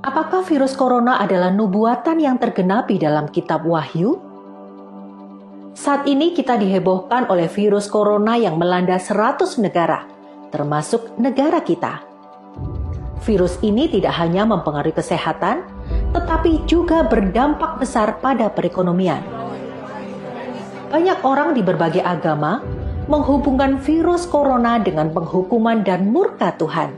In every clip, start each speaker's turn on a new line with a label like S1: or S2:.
S1: Apakah virus corona adalah nubuatan yang tergenapi dalam kitab Wahyu? Saat ini kita dihebohkan oleh virus corona yang melanda 100 negara, termasuk negara kita. Virus ini tidak hanya mempengaruhi kesehatan, tetapi juga berdampak besar pada perekonomian. Banyak orang di berbagai agama menghubungkan virus corona dengan penghukuman dan murka Tuhan.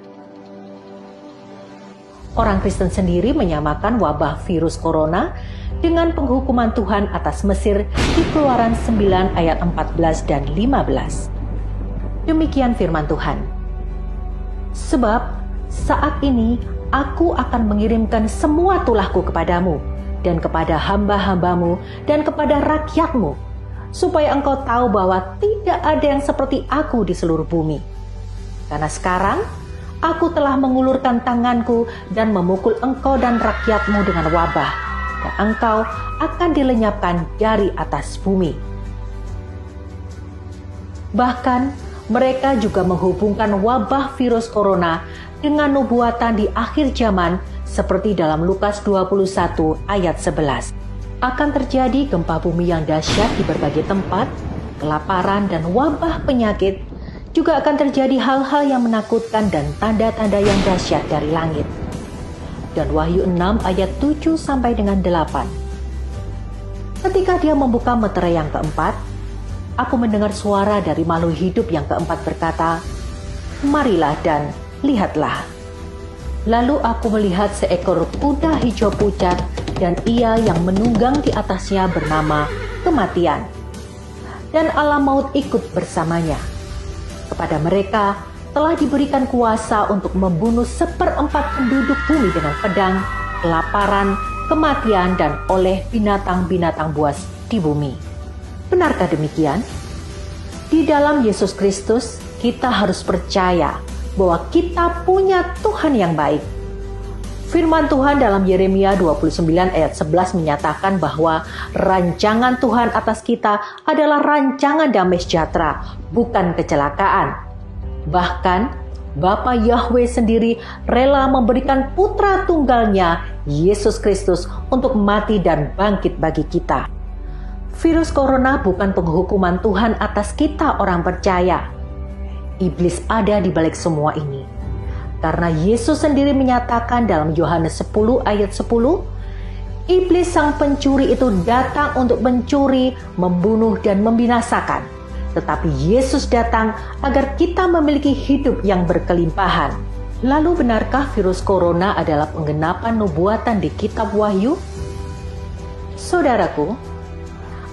S1: Orang Kristen sendiri menyamakan wabah virus corona dengan penghukuman Tuhan atas Mesir di Keluaran 9 ayat 14 dan 15. Demikian firman Tuhan. Sebab saat ini aku akan mengirimkan semua tulahku kepadamu dan kepada hamba-hambamu dan kepada rakyatmu, supaya engkau tahu bahwa tidak ada yang seperti aku di seluruh bumi. Karena sekarang aku telah mengulurkan tanganku dan memukul engkau dan rakyatmu dengan wabah, dan engkau akan dilenyapkan dari atas bumi. Bahkan mereka juga menghubungkan wabah virus corona dengan nubuatan di akhir zaman seperti dalam Lukas 21 ayat 11. Akan terjadi gempa bumi yang dahsyat di berbagai tempat, kelaparan dan wabah penyakit. Juga akan terjadi hal-hal yang menakutkan dan tanda-tanda yang dahsyat dari langit. Dan Wahyu 6 ayat 7 sampai dengan 8. Ketika dia membuka meterai yang keempat, aku mendengar suara dari makhluk hidup yang keempat berkata, "Marilah dan lihatlah." Lalu aku melihat seekor kuda hijau pucat dan ia yang menunggang di atasnya bernama Kematian. Dan alam maut ikut bersamanya. Kepada mereka telah diberikan kuasa untuk membunuh 1/4 penduduk bumi dengan pedang, kelaparan, kematian, dan oleh binatang-binatang buas di bumi. Benarkah demikian? Di dalam Yesus Kristus, kita harus percaya bahwa kita punya Tuhan yang baik. Firman Tuhan dalam Yeremia 29 ayat 11 menyatakan bahwa rancangan Tuhan atas kita adalah rancangan damai sejahtera, bukan kecelakaan. Bahkan Bapa Yahweh sendiri rela memberikan putra tunggalnya, Yesus Kristus, untuk mati dan bangkit bagi kita. Virus corona bukan penghukuman Tuhan atas kita orang percaya. Iblis ada di balik semua ini. Karena Yesus sendiri menyatakan dalam Yohanes 10 ayat 10, iblis sang pencuri itu datang untuk mencuri, membunuh, dan membinasakan. Tetapi Yesus datang agar kita memiliki hidup yang berkelimpahan. Lalu benarkah virus corona adalah penggenapan nubuatan di kitab Wahyu? Saudaraku,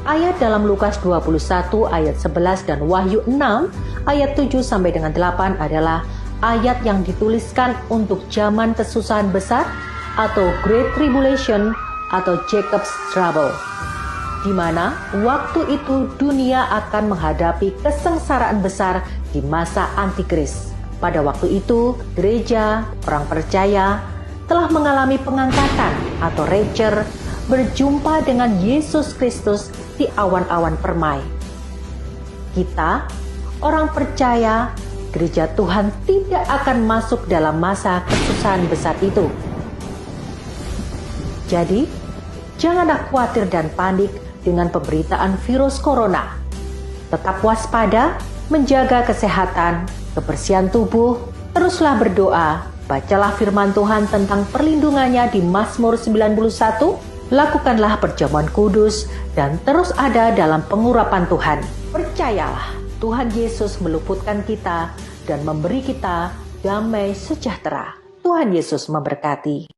S1: ayat dalam Lukas 21 ayat 11 dan Wahyu 6 ayat 7 sampai dengan 8 adalah ayat yang dituliskan untuk zaman kesusahan besar atau Great Tribulation atau Jacob's Trouble, di mana waktu itu dunia akan menghadapi kesengsaraan besar di masa Antikris. Pada waktu itu, gereja, orang percaya, telah mengalami pengangkatan atau rapture, berjumpa dengan Yesus Kristus di awan-awan permai. Kita, orang percaya, gereja Tuhan tidak akan masuk dalam masa kesusahan besar itu. Jadi, janganlah khawatir dan panik dengan pemberitaan virus corona. Tetap waspada, menjaga kesehatan, kebersihan tubuh, teruslah berdoa, bacalah firman Tuhan tentang perlindungannya di Mazmur 91, lakukanlah perjamuan kudus, dan terus ada dalam pengurapan Tuhan. Percayalah, Tuhan Yesus meluputkan kita dan memberi kita damai sejahtera. Tuhan Yesus memberkati.